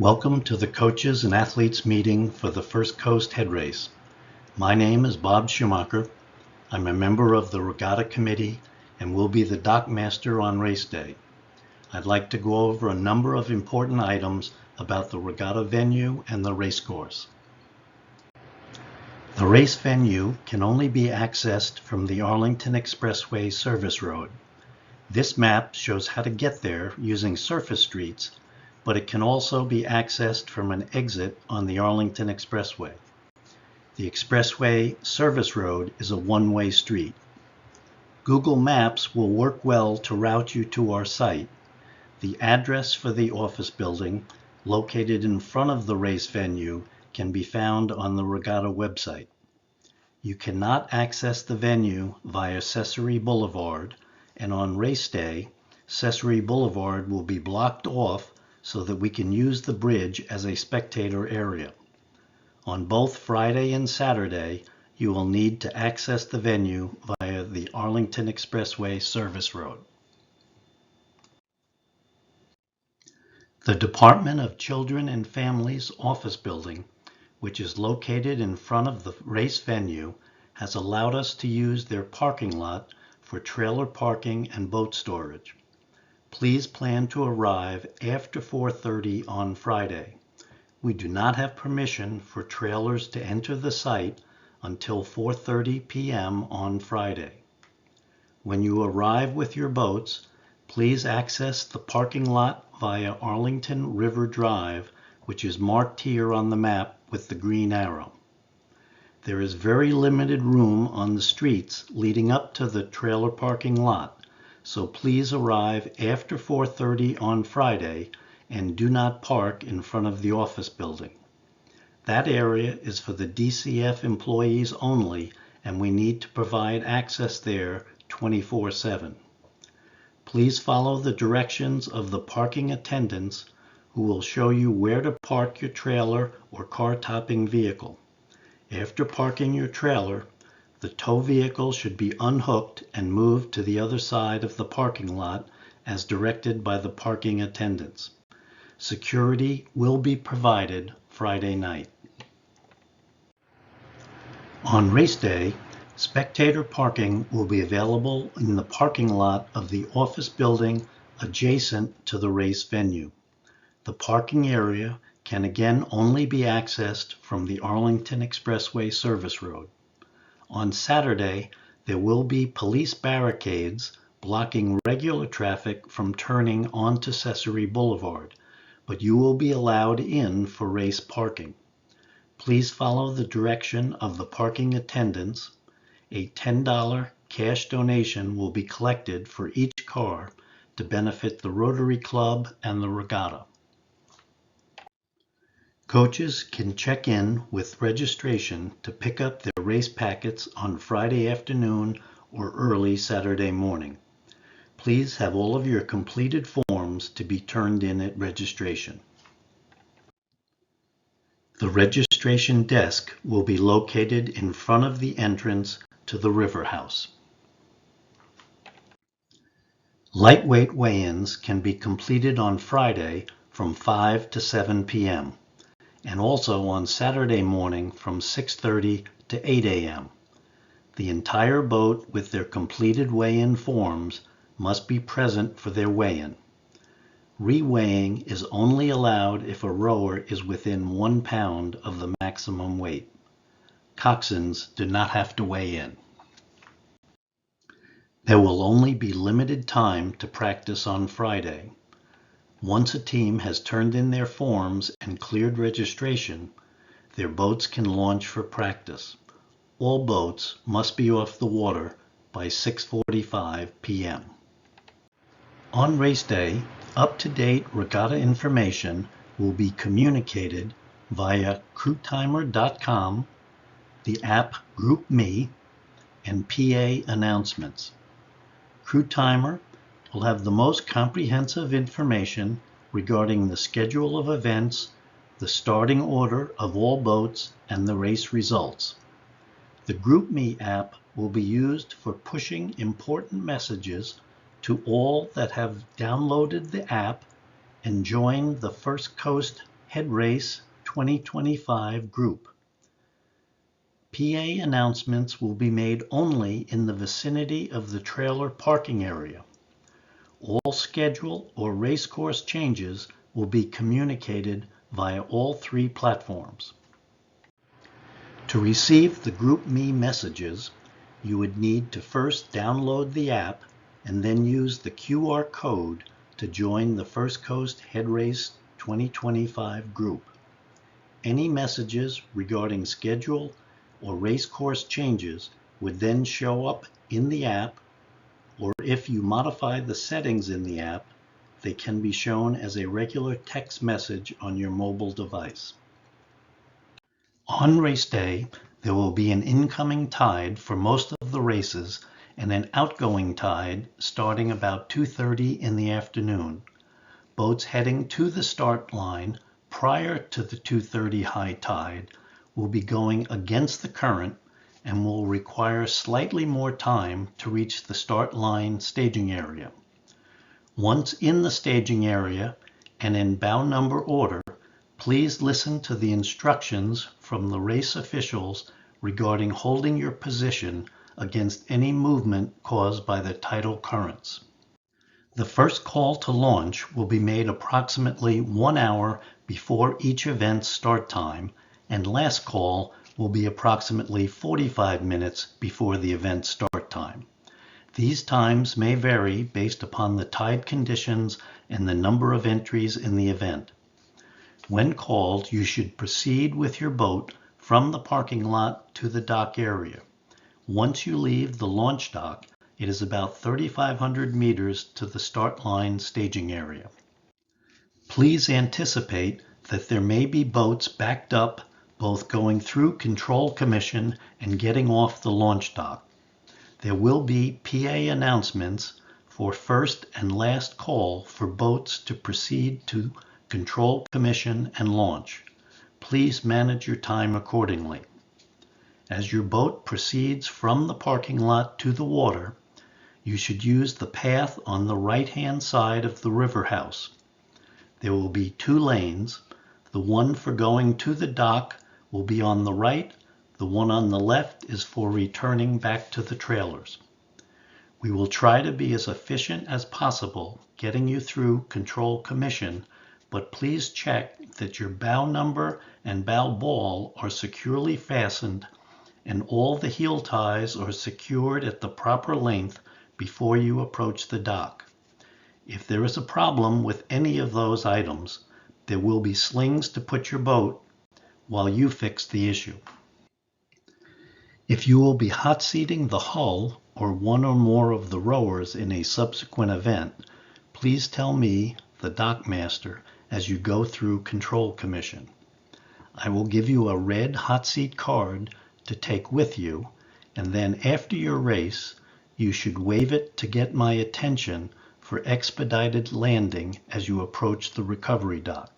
Welcome to the Coaches and Athletes meeting for the First Coast Head Race. My name is Bob Schumacher. I'm a member of the Regatta Committee and will be the dock master on race day. I'd like to go over a number of important items about the regatta venue and the racecourse. The race venue can only be accessed from the Arlington Expressway service road. This map shows how to get there using surface streets, but it can also be accessed from an exit on the Arlington Expressway. The Expressway service road is a one-way street. Google Maps will work well to route you to our site. The address for the office building, located in front of the race venue, can be found on the Regatta website. You cannot access the venue via Cesary Boulevard, and on race day, Cesary Boulevard will be blocked off so that we can use the bridge as a spectator area. On both Friday and Saturday, you will need to access the venue via the Arlington Expressway service road. The Department of Children and Families office building, which is located in front of the race venue, has allowed us to use their parking lot for trailer parking and boat storage. Please plan to arrive after 4:30 on Friday. We do not have permission for trailers to enter the site until 4:30 p.m. on Friday. When you arrive with your boats, please access the parking lot via Arlington River Drive, which is marked here on the map with the green arrow. There is very limited room on the streets leading up to the trailer parking lot, so please arrive after 4:30 on Friday and do not park in front of the office building. That area is for the DCF employees only, and we need to provide access there 24/7. Please follow the directions of the parking attendants, who will show you where to park your trailer or car-topping vehicle. After parking your trailer, the tow vehicle should be unhooked and moved to the other side of the parking lot as directed by the parking attendants. Security will be provided Friday night. On race day, spectator parking will be available in the parking lot of the office building adjacent to the race venue. The parking area can again only be accessed from the Arlington Expressway service road. On Saturday, there will be police barricades blocking regular traffic from turning onto Cesary Boulevard, but you will be allowed in for race parking. Please follow the direction of the parking attendants. A $10 cash donation will be collected for each car to benefit the Rotary Club and the Regatta. Coaches can check in with registration to pick up their race packets on Friday afternoon or early Saturday morning. Please have all of your completed forms to be turned in at registration. The registration desk will be located in front of the entrance to the River House. Lightweight weigh-ins can be completed on Friday from 5 to 7 p.m. and also on Saturday morning from 6:30 to 8 a.m. The entire boat with their completed weigh-in forms must be present for their weigh-in. Reweighing is only allowed if a rower is within 1 pound of the maximum weight. Coxswains do not have to weigh in. There will only be limited time to practice on Friday. Once a team has turned in their forms and cleared registration, their boats can launch for practice. All boats must be off the water by 6:45 p.m. On race day, up-to-date regatta information will be communicated via crewtimer.com, the app GroupMe, and PA announcements. CrewTimer will have the most comprehensive information regarding the schedule of events, the starting order of all boats, and the race results. The GroupMe app will be used for pushing important messages to all that have downloaded the app and joined the First Coast Head Race 2025 group. PA announcements will be made only in the vicinity of the trailer parking area. All schedule or racecourse changes will be communicated via all three platforms. To receive the GroupMe messages, you would need to first download the app and then use the QR code to join the First Coast Head Race 2025 group. Any messages regarding schedule or racecourse changes would then show up in the app, or if you modify the settings in the app, they can be shown as a regular text message on your mobile device. On race day, there will be an incoming tide for most of the races and an outgoing tide starting about 2:30 in the afternoon. Boats heading to the start line prior to the 2:30 high tide will be going against the current and will require slightly more time to reach the start line staging area. Once in the staging area and in bow number order, please listen to the instructions from the race officials regarding holding your position against any movement caused by the tidal currents. The first call to launch will be made approximately 1 hour before each event's start time, and last call will be approximately 45 minutes before the event start time. These times may vary based upon the tide conditions and the number of entries in the event. When called, you should proceed with your boat from the parking lot to the dock area. Once you leave the launch dock, it is about 3,500 meters to the start line staging area. Please anticipate that there may be boats backed up, both going through Control Commission and getting off the launch dock. There will be PA announcements for first and last call for boats to proceed to Control Commission and launch. Please manage your time accordingly. As your boat proceeds from the parking lot to the water, you should use the path on the right-hand side of the river house. There will be 2 lanes. The one for going to the dock will be on the right. The one on the left is for returning back to the trailers. We will try to be as efficient as possible getting you through Control Commission, but please check that your bow number and bow ball are securely fastened and all the heel ties are secured at the proper length before you approach the dock. If there is a problem with any of those items, there will be slings to put your boat while you fix the issue. If you will be hot seating the hull or one or more of the rowers in a subsequent event, please tell me, the dock master, as you go through Control Commission. I will give you a red hot seat card to take with you, and then after your race, you should wave it to get my attention for expedited landing as you approach the recovery dock.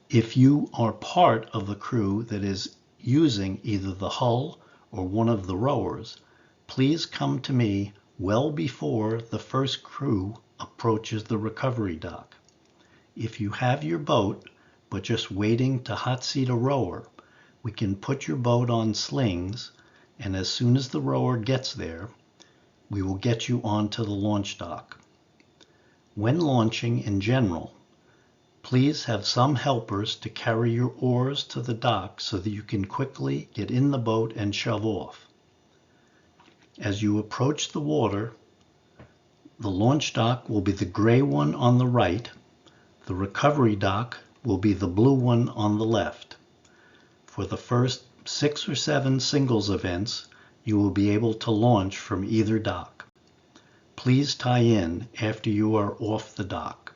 If you are part of the crew that is using either the hull or one of the rowers, please come to me well before the first crew approaches the recovery dock. If you have your boat, but just waiting to hot seat a rower, we can put your boat on slings, and as soon as the rower gets there, we will get you onto the launch dock. When launching in general, please have some helpers to carry your oars to the dock so that you can quickly get in the boat and shove off. As you approach the water, the launch dock will be the gray one on the right. The recovery dock will be the blue one on the left. For the first 6 or 7 singles events, you will be able to launch from either dock. Please tie in after you are off the dock.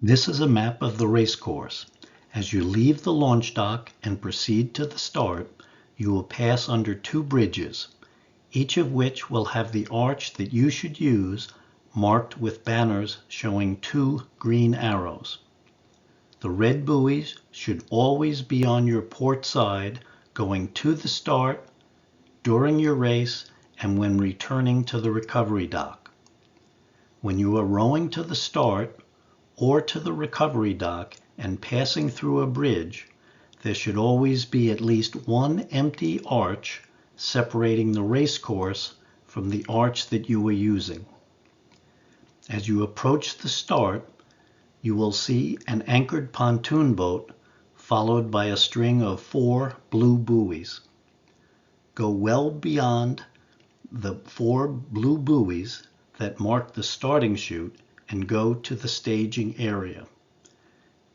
This is a map of the racecourse. As you leave the launch dock and proceed to the start, you will pass under 2 bridges, each of which will have the arch that you should use marked with banners showing 2 green arrows. The red buoys should always be on your port side going to the start, during your race, and when returning to the recovery dock. When you are rowing to the start, or to the recovery dock and passing through a bridge, there should always be at least one empty arch separating the racecourse from the arch that you were using. As you approach the start, you will see an anchored pontoon boat followed by a string of 4 blue buoys. Go well beyond the 4 blue buoys that mark the starting chute and go to the staging area.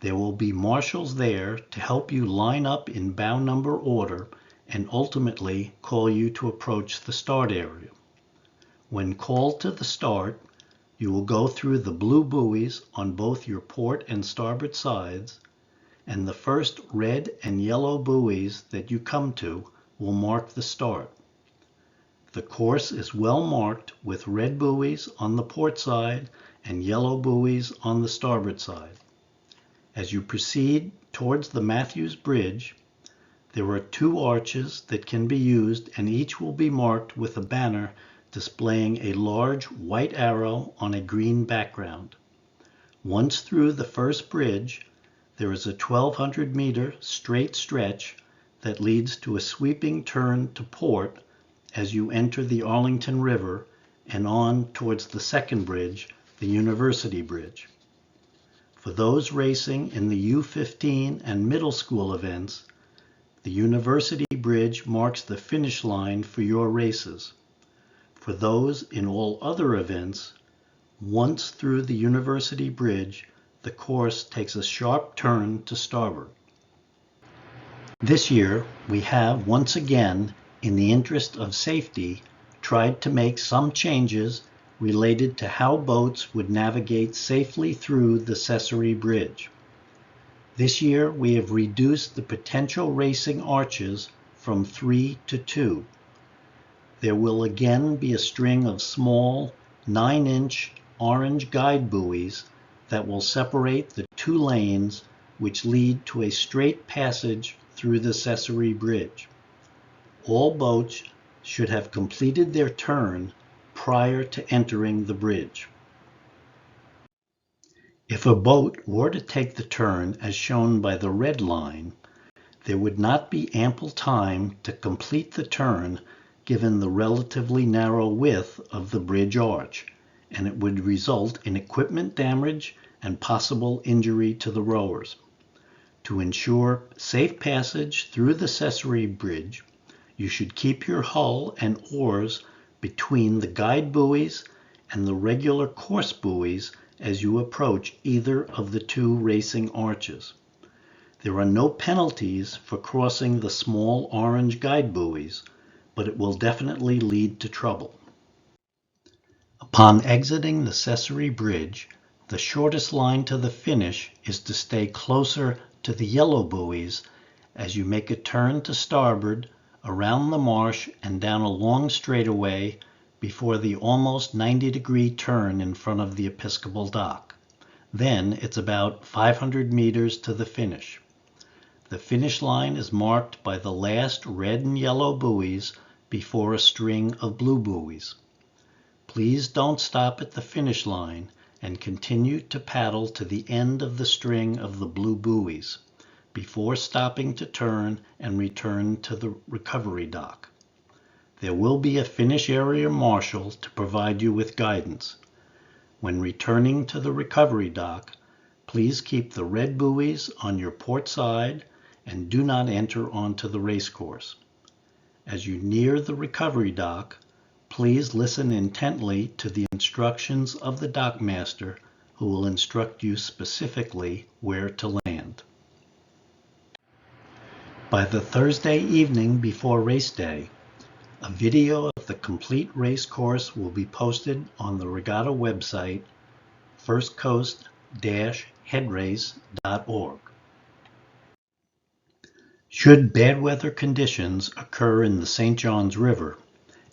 There will be marshals there to help you line up in bow number order and ultimately call you to approach the start area. When called to the start, you will go through the blue buoys on both your port and starboard sides, and the first red and yellow buoys that you come to will mark the start. The course is well marked with red buoys on the port side and yellow buoys on the starboard side. As you proceed towards the Matthews Bridge, there are 2 arches that can be used, and each will be marked with a banner displaying a large white arrow on a green background. Once through the first bridge, there is a 1,200-meter straight stretch that leads to a sweeping turn to port as you enter the Arlington River and on towards the second bridge, the University Bridge. For those racing in the U15 and middle school events, the University Bridge marks the finish line for your races. For those in all other events, once through the University Bridge, the course takes a sharp turn to starboard. This year, we have once again, in the interest of safety, tried to make some changes related to how boats would navigate safely through the Cesary Bridge. This year, we have reduced the potential racing arches from 3 to 2. There will again be a string of small 9-inch orange guide buoys that will separate the 2 lanes which lead to a straight passage through the Cesary Bridge. All boats should have completed their turn prior to entering the bridge. If a boat were to take the turn as shown by the red line, there would not be ample time to complete the turn given the relatively narrow width of the bridge arch, and it would result in equipment damage and possible injury to the rowers. To ensure safe passage through the Cesary Bridge, you should keep your hull and oars between the guide buoys and the regular course buoys as you approach either of the 2 racing arches. There are no penalties for crossing the small orange guide buoys, but it will definitely lead to trouble. Upon exiting the Cesary Bridge, the shortest line to the finish is to stay closer to the yellow buoys as you make a turn to starboard around the marsh and down a long straightaway before the almost 90-degree turn in front of the Episcopal dock. Then it's about 500 meters to the finish. The finish line is marked by the last red and yellow buoys before a string of blue buoys. Please don't stop at the finish line and continue to paddle to the end of the string of the blue buoys before stopping to turn and return to the recovery dock. There will be a finish area marshal to provide you with guidance. When returning to the recovery dock, please keep the red buoys on your port side and do not enter onto the racecourse. As you near the recovery dock, please listen intently to the instructions of the dockmaster, who will instruct you specifically where to land. By the Thursday evening before race day, a video of the complete race course will be posted on the regatta website, firstcoast-headrace.org. Should bad weather conditions occur in the St. Johns River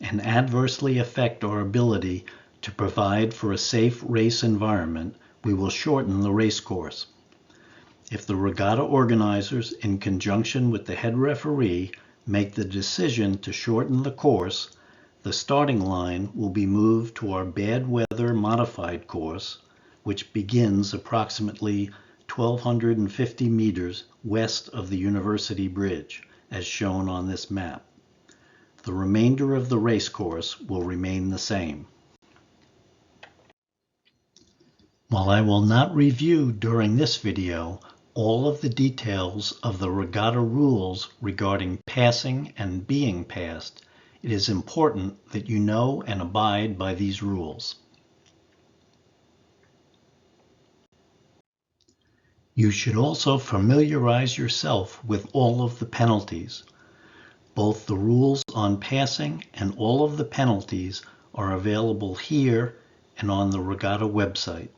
and adversely affect our ability to provide for a safe race environment, we will shorten the race course. If the regatta organizers, in conjunction with the head referee, make the decision to shorten the course, the starting line will be moved to our bad weather modified course, which begins approximately 1,250 meters west of the University Bridge, as shown on this map. The remainder of the racecourse will remain the same. While I will not review during this video all of the details of the regatta rules regarding passing and being passed, it is important that you know and abide by these rules. You should also familiarize yourself with all of the penalties. Both the rules on passing and all of the penalties are available here and on the regatta website.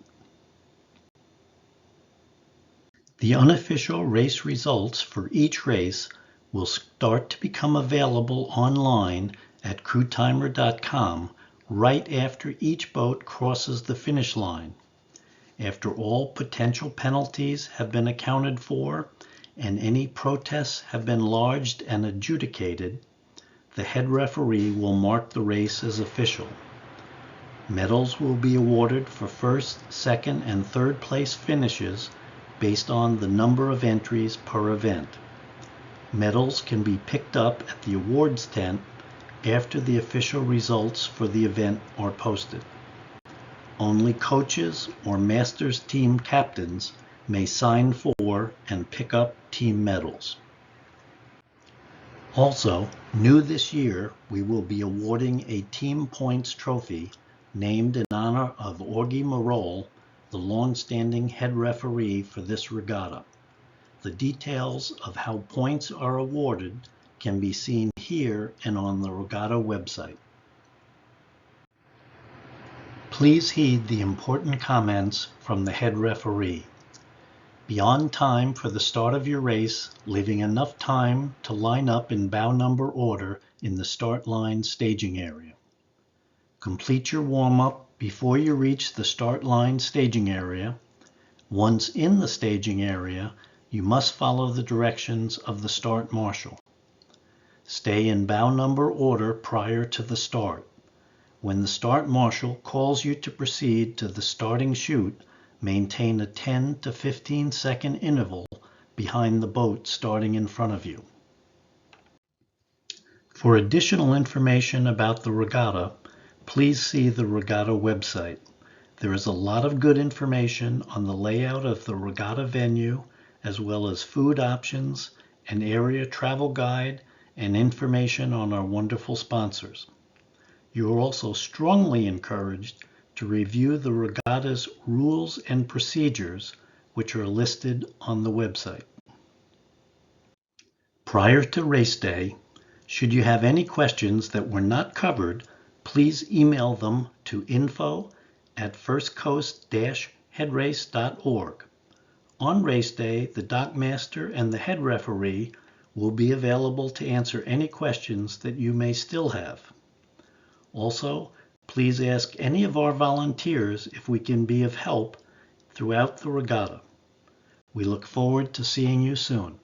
The unofficial race results for each race will start to become available online at crewtimer.com right after each boat crosses the finish line. After all potential penalties have been accounted for and any protests have been lodged and adjudicated, the head referee will mark the race as official. Medals will be awarded for first, second, and third place finishes based on the number of entries per event. Medals can be picked up at the awards tent after the official results for the event are posted. Only coaches or Masters team captains may sign for and pick up team medals. Also, new this year, we will be awarding a Team Points trophy named in honor of Augie Marol, the long-standing head referee for this regatta. The details of how points are awarded can be seen here and on the regatta website. Please heed the important comments from the head referee. Be on time for the start of your race, leaving enough time to line up in bow number order in the start line staging area. Complete your warm-up before you reach the start line staging area. Once in the staging area, you must follow the directions of the start marshal. Stay in bow number order prior to the start. When the start marshal calls you to proceed to the starting chute, maintain a 10 to 15 second interval behind the boat starting in front of you. For additional information about the regatta, please see the regatta website. There is a lot of good information on the layout of the regatta venue, as well as food options, an area travel guide, and information on our wonderful sponsors. You are also strongly encouraged to review the regatta's rules and procedures, which are listed on the website. Prior to race day, should you have any questions that were not covered, please email them to info@firstcoast-headrace.org. On race day, the dockmaster and the head referee will be available to answer any questions that you may still have. Also, please ask any of our volunteers if we can be of help throughout the regatta. We look forward to seeing you soon.